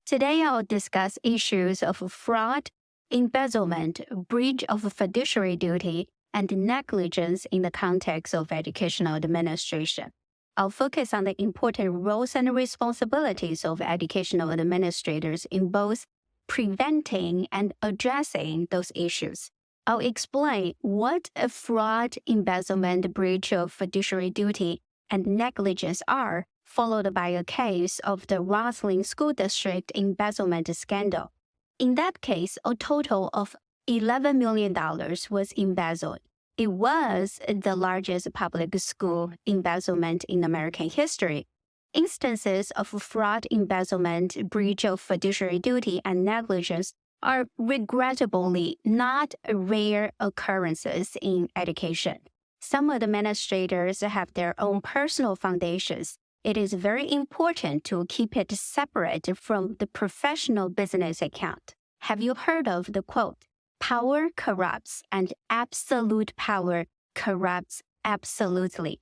Today, I'll discuss issues of fraud, embezzlement, breach of fiduciary duty, and negligence in the context of educational administration. I'll focus on the important roles and responsibilities of educational administrators in both preventing and addressing those issues. I'll explain what a fraud, embezzlement, breach of fiduciary duty, and negligence are, followed by a case of the Roslyn School District embezzlement scandal. In that case, a total of $11 million was embezzled. It was the largest public school embezzlement in American history. Instances of fraud, embezzlement, breach of fiduciary duty, and negligence are regrettably not rare occurrences in education. Some administrators have their own personal foundations. It is very important to keep it separate from the professional business account. Have you heard of the quote, "Power corrupts and absolute power corrupts absolutely"?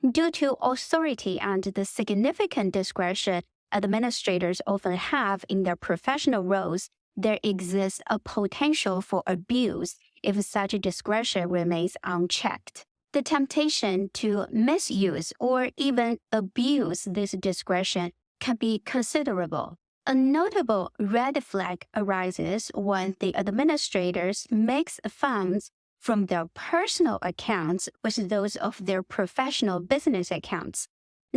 Due to authority and the significant discretion administrators often have in their professional roles, there exists a potential for abuse if such discretion remains unchecked. The temptation to misuse or even abuse this discretion can be considerable. A notable red flag arises when the administrators mix funds from their personal accounts with those of their professional business accounts.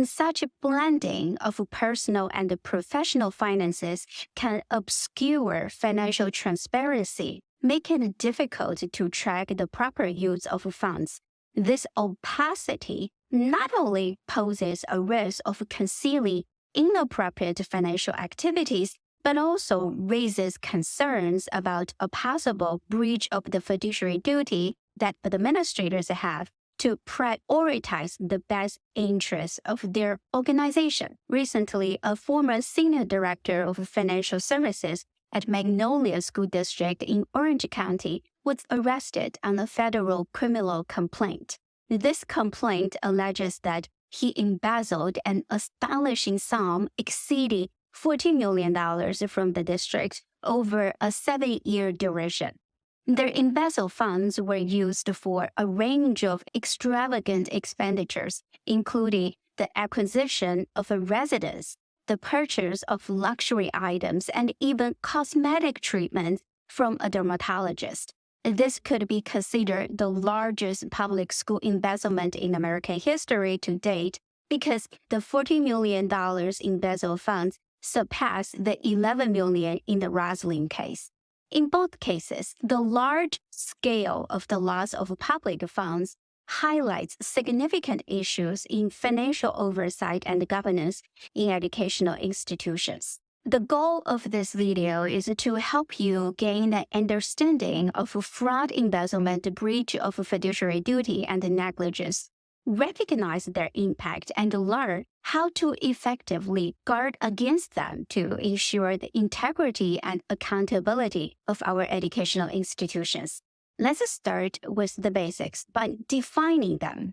Such blending of personal and professional finances can obscure financial transparency, making it difficult to track the proper use of funds. This opacity not only poses a risk of concealing inappropriate financial activities, but also raises concerns about a possible breach of the fiduciary duty that administrators have to prioritize the best interests of their organization. Recently, a former senior director of financial services at Magnolia School District in Orange County was arrested on a federal criminal complaint. This complaint alleges that he embezzled an astonishing sum exceeding $14 million from the district over a 7-year duration. The embezzled funds were used for a range of extravagant expenditures, including the acquisition of a residence, the purchase of luxury items, and even cosmetic treatment from a dermatologist. This could be considered the largest public school embezzlement in American history to date because the $14 million embezzled funds surpassed the $11 million in the Roslyn case. In both cases, the large scale of the loss of public funds highlights significant issues in financial oversight and governance in educational institutions. The goal of this video is to help you gain an understanding of fraud, embezzlement, breach of fiduciary duty, and negligence, recognize their impact, and learn how to effectively guard against them to ensure the integrity and accountability of our educational institutions. Let's start with the basics by defining them.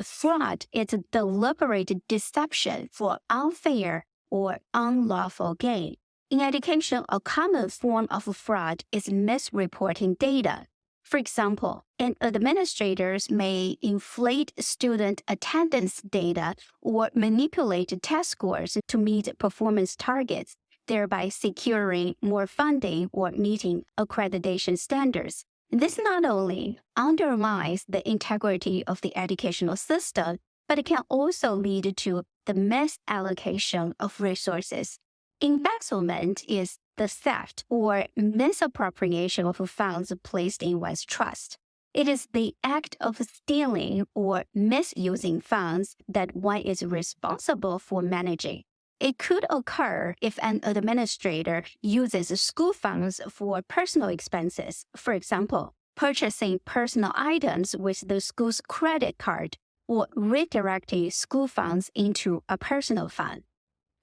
Fraud is a deliberate deception for unfair or unlawful gain. In education, a common form of fraud is misreporting data. For example, administrators may inflate student attendance data or manipulate test scores to meet performance targets, thereby securing more funding or meeting accreditation standards. This not only undermines the integrity of the educational system, but it can also lead to the misallocation of resources. Embezzlement is the theft or misappropriation of funds placed in one's trust. It is the act of stealing or misusing funds that one is responsible for managing. It could occur if an administrator uses school funds for personal expenses, for example, purchasing personal items with the school's credit card or redirecting school funds into a personal fund.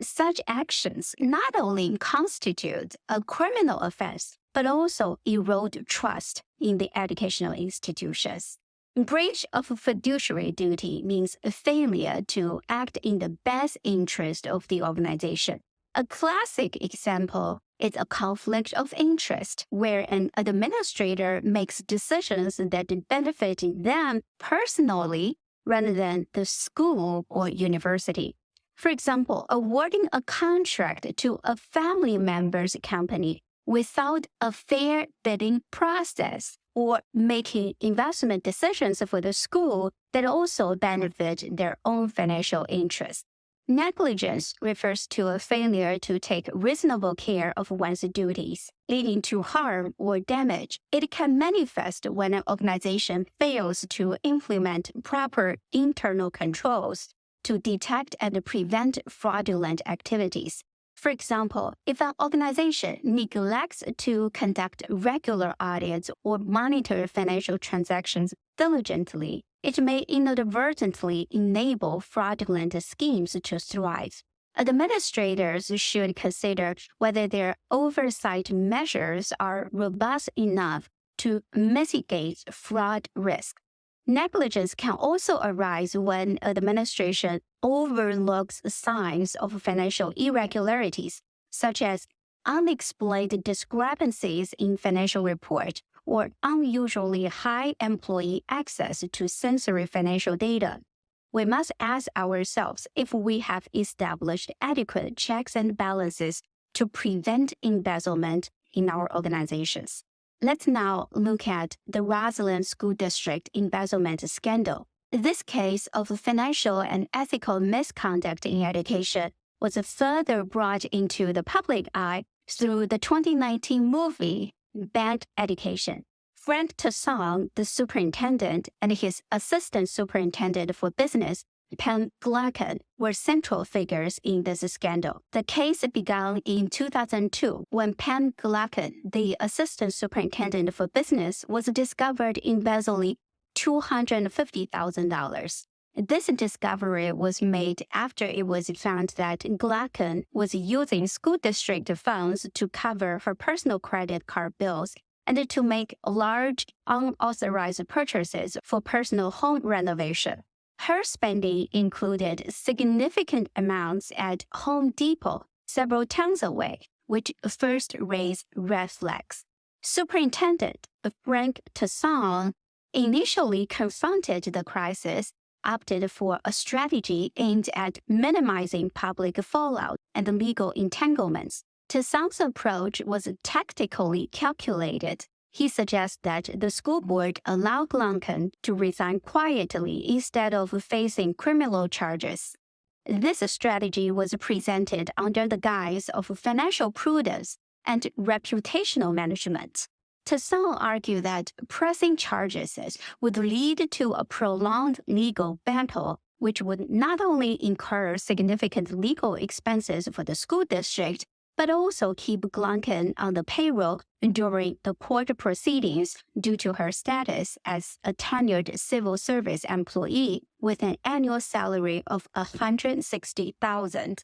Such actions not only constitute a criminal offense, but also erode trust in the educational institutions. Breach of fiduciary duty means a failure to act in the best interest of the organization. A classic example is a conflict of interest, where an administrator makes decisions that benefit them personally rather than the school or university. For example, awarding a contract to a family member's company without a fair bidding process, or making investment decisions for the school that also benefit their own financial interests. Negligence refers to a failure to take reasonable care of one's duties, leading to harm or damage. It can manifest when an organization fails to implement proper internal controls to detect and prevent fraudulent activities. For example, if an organization neglects to conduct regular audits or monitor financial transactions diligently, it may inadvertently enable fraudulent schemes to thrive. Administrators should consider whether their oversight measures are robust enough to mitigate fraud risk. Negligence can also arise when administration overlooks signs of financial irregularities, such as unexplained discrepancies in financial report or unusually high employee access to sensory financial data. We must ask ourselves if we have established adequate checks and balances to prevent embezzlement in our organizations. Let's now look at the Roslyn School District embezzlement scandal. This case of financial and ethical misconduct in education was further brought into the public eye through the 2019 movie Bad Education. Frank Tassong, the superintendent, and his assistant superintendent for business, Penn Glacken, were central figures in this scandal. The case began in 2002 when Penn Glacken, the assistant superintendent for business, was discovered embezzling $250,000. This discovery was made after it was found that Glacken was using school district funds to cover her personal credit card bills and to make large unauthorized purchases for personal home renovation. Her spending included significant amounts at Home Depot, several towns away, which first raised red flags. Superintendent Frank Tassong initially confronted the crisis, opted for a strategy aimed at minimizing public fallout and legal entanglements. Tassong's approach was tactically calculated. He suggests that the school board allow Glacken to resign quietly instead of facing criminal charges. This strategy was presented under the guise of financial prudence and reputational management. Tassong argued that pressing charges would lead to a prolonged legal battle, which would not only incur significant legal expenses for the school district, but also keep Glacken on the payroll during the court proceedings due to her status as a tenured civil service employee with an annual salary of $160,000.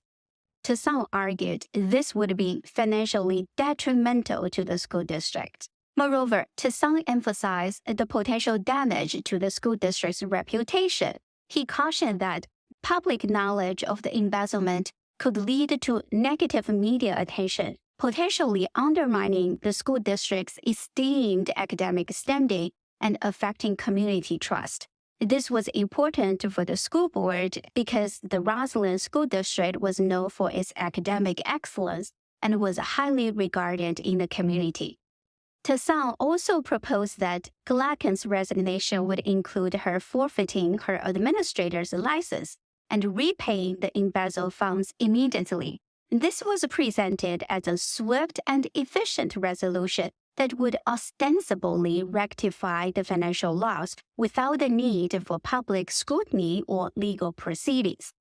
Tassong argued this would be financially detrimental to the school district. Moreover, Tassong emphasized the potential damage to the school district's reputation. He cautioned that public knowledge of the embezzlement could lead to negative media attention, potentially undermining the school district's esteemed academic standing and affecting community trust. This was important for the school board because the Roslyn School District was known for its academic excellence and was highly regarded in the community. Tassong also proposed that Glacken's resignation would include her forfeiting her administrator's license and repaying the embezzled funds immediately. This was presented as a swift and efficient resolution that would ostensibly rectify the financial loss without the need for public scrutiny or legal proceedings.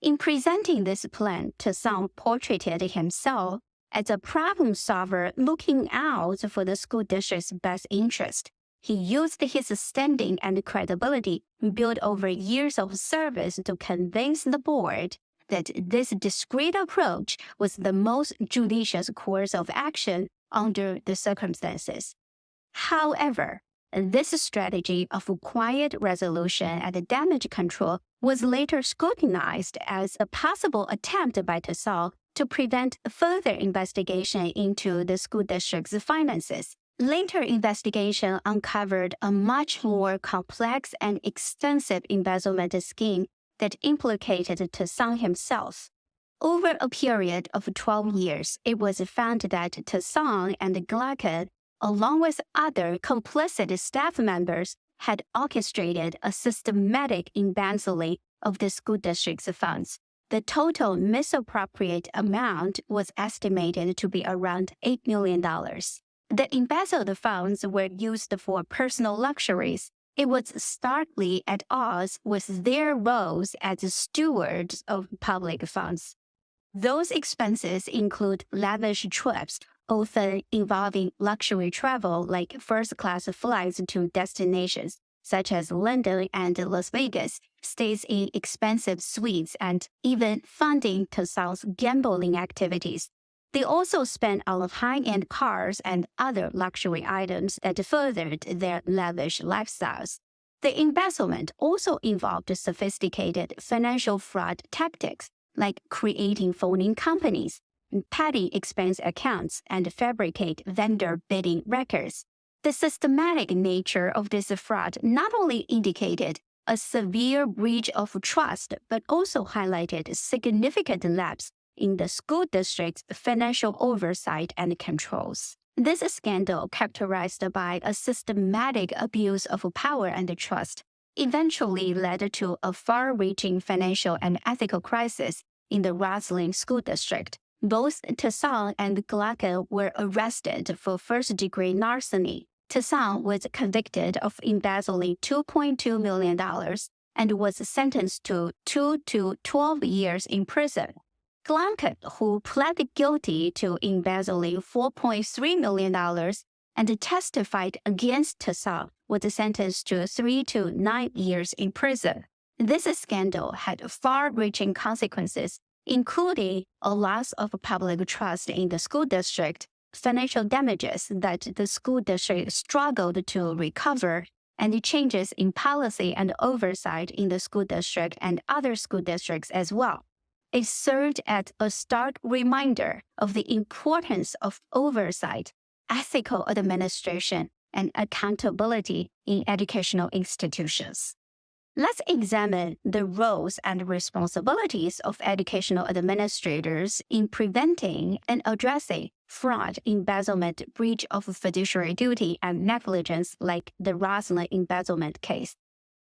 In presenting this plan, Tassong portrayed himself as a problem solver looking out for the school district's best interest. He used his standing and credibility built over years of service to convince the board that this discreet approach was the most judicious course of action under the circumstances. However, this strategy of quiet resolution and damage control was later scrutinized as a possible attempt by Tassong to prevent further investigation into the school district's finances. Later investigation uncovered a much more complex and extensive embezzlement scheme that implicated Tsang himself. Over a period of 12 years, it was found that Tsang and Glacke, along with other complicit staff members, had orchestrated a systematic embezzling of the school district's funds. The total misappropriate amount was estimated to be around $8 million. The embezzled funds were used for personal luxuries. It was starkly at odds with their roles as stewards of public funds. Those expenses include lavish trips, often involving luxury travel like first-class flights to destinations such as London and Las Vegas, stays in expensive suites, and even funding Tsang's gambling activities. They also spent on high-end cars and other luxury items that furthered their lavish lifestyles. The embezzlement also involved sophisticated financial fraud tactics, like creating phony companies, padding expense accounts, and fabricate vendor bidding records. The systematic nature of this fraud not only indicated a severe breach of trust, but also highlighted significant lapse in the school district's financial oversight and controls. This scandal, characterized by a systematic abuse of power and trust, eventually led to a far-reaching financial and ethical crisis in the Roslyn school district. Both Tsang and Glacke were arrested for first-degree larceny. Tsang was convicted of embezzling $2.2 million and was sentenced to 2 to 12 years in prison. Glacke, who pled guilty to embezzling $4.3 million and testified against Tsang, was sentenced to 3 to 9 years in prison. This scandal had far-reaching consequences, including a loss of public trust in the school district, financial damages that the school district struggled to recover, and changes in policy and oversight in the school district and other school districts as well. It served as a stark reminder of the importance of oversight, ethical administration, and accountability in educational institutions. Let's examine the roles and responsibilities of educational administrators in preventing and addressing fraud, embezzlement, breach of fiduciary duty, and negligence like the Roslyn embezzlement case.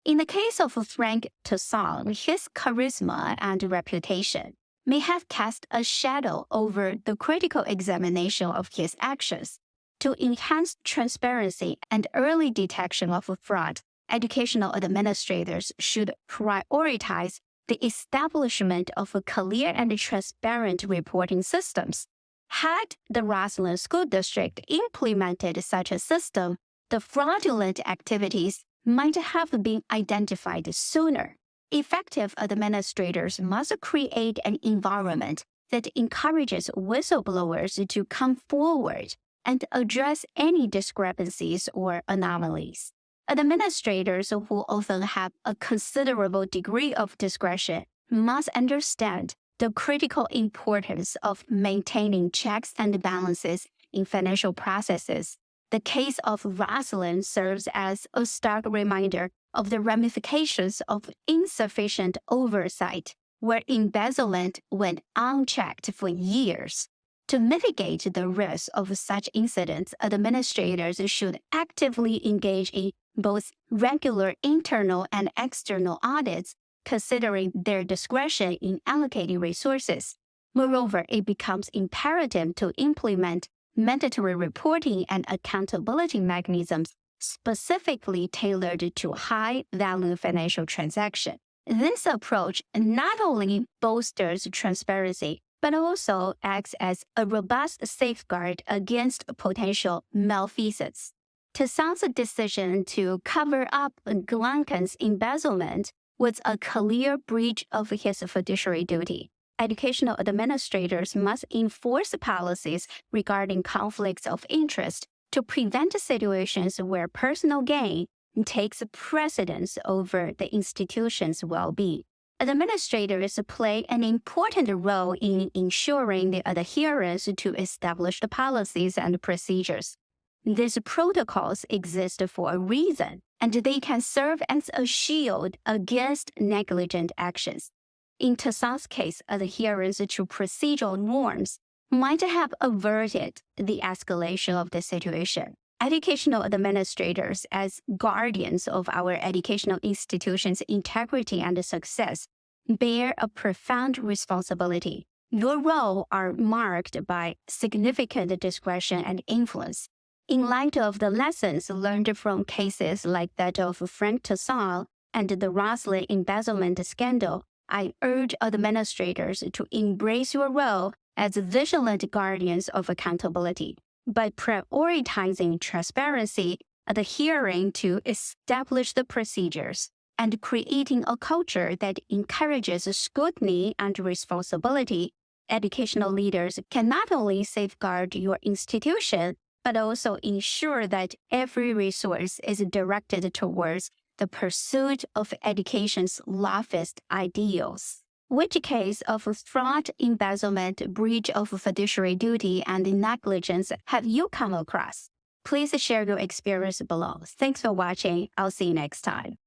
In the case of Frank Tsang, his charisma and reputation may have cast a shadow over the critical examination of his actions. To enhance transparency and early detection of fraud, educational administrators should prioritize the establishment of clear and transparent reporting systems. Had the Roslyn School District implemented such a system, the fraudulent activities might have been identified sooner. Effective administrators must create an environment that encourages whistleblowers to come forward and address any discrepancies or anomalies. Administrators who often have a considerable degree of discretion must understand the critical importance of maintaining checks and balances in financial processes. The case of Roslyn serves as a stark reminder of the ramifications of insufficient oversight, where embezzlement went unchecked for years. To mitigate the risk of such incidents, administrators should actively engage in both regular internal and external audits, considering their discretion in allocating resources. Moreover, it becomes imperative to implement mandatory reporting and accountability mechanisms specifically tailored to high-value financial transactions. This approach not only bolsters transparency, but also acts as a robust safeguard against potential malfeasance. Tsang's decision to cover up Glacke's embezzlement was a clear breach of his fiduciary duty. Educational administrators must enforce policies regarding conflicts of interest to prevent situations where personal gain takes precedence over the institution's well-being. Administrators play an important role in ensuring the adherence to established policies and procedures. These protocols exist for a reason, and they can serve as a shield against negligent actions. In Tassan's case, adherence to procedural norms might have averted the escalation of the situation. Educational administrators, as guardians of our educational institution's integrity and success, bear a profound responsibility. Your role are marked by significant discretion and influence. In light of the lessons learned from cases like that of Frank Tassan and the Roslyn embezzlement scandal, I urge administrators to embrace your role as vigilant guardians of accountability. By prioritizing transparency, adhering to established procedures, and creating a culture that encourages scrutiny and responsibility, educational leaders can not only safeguard your institution, but also ensure that every resource is directed towards the pursuit of education's loftiest ideals. Which case of fraud, embezzlement, breach of fiduciary duty, and negligence have you come across? Please share your experience below. Thanks for watching. I'll see you next time.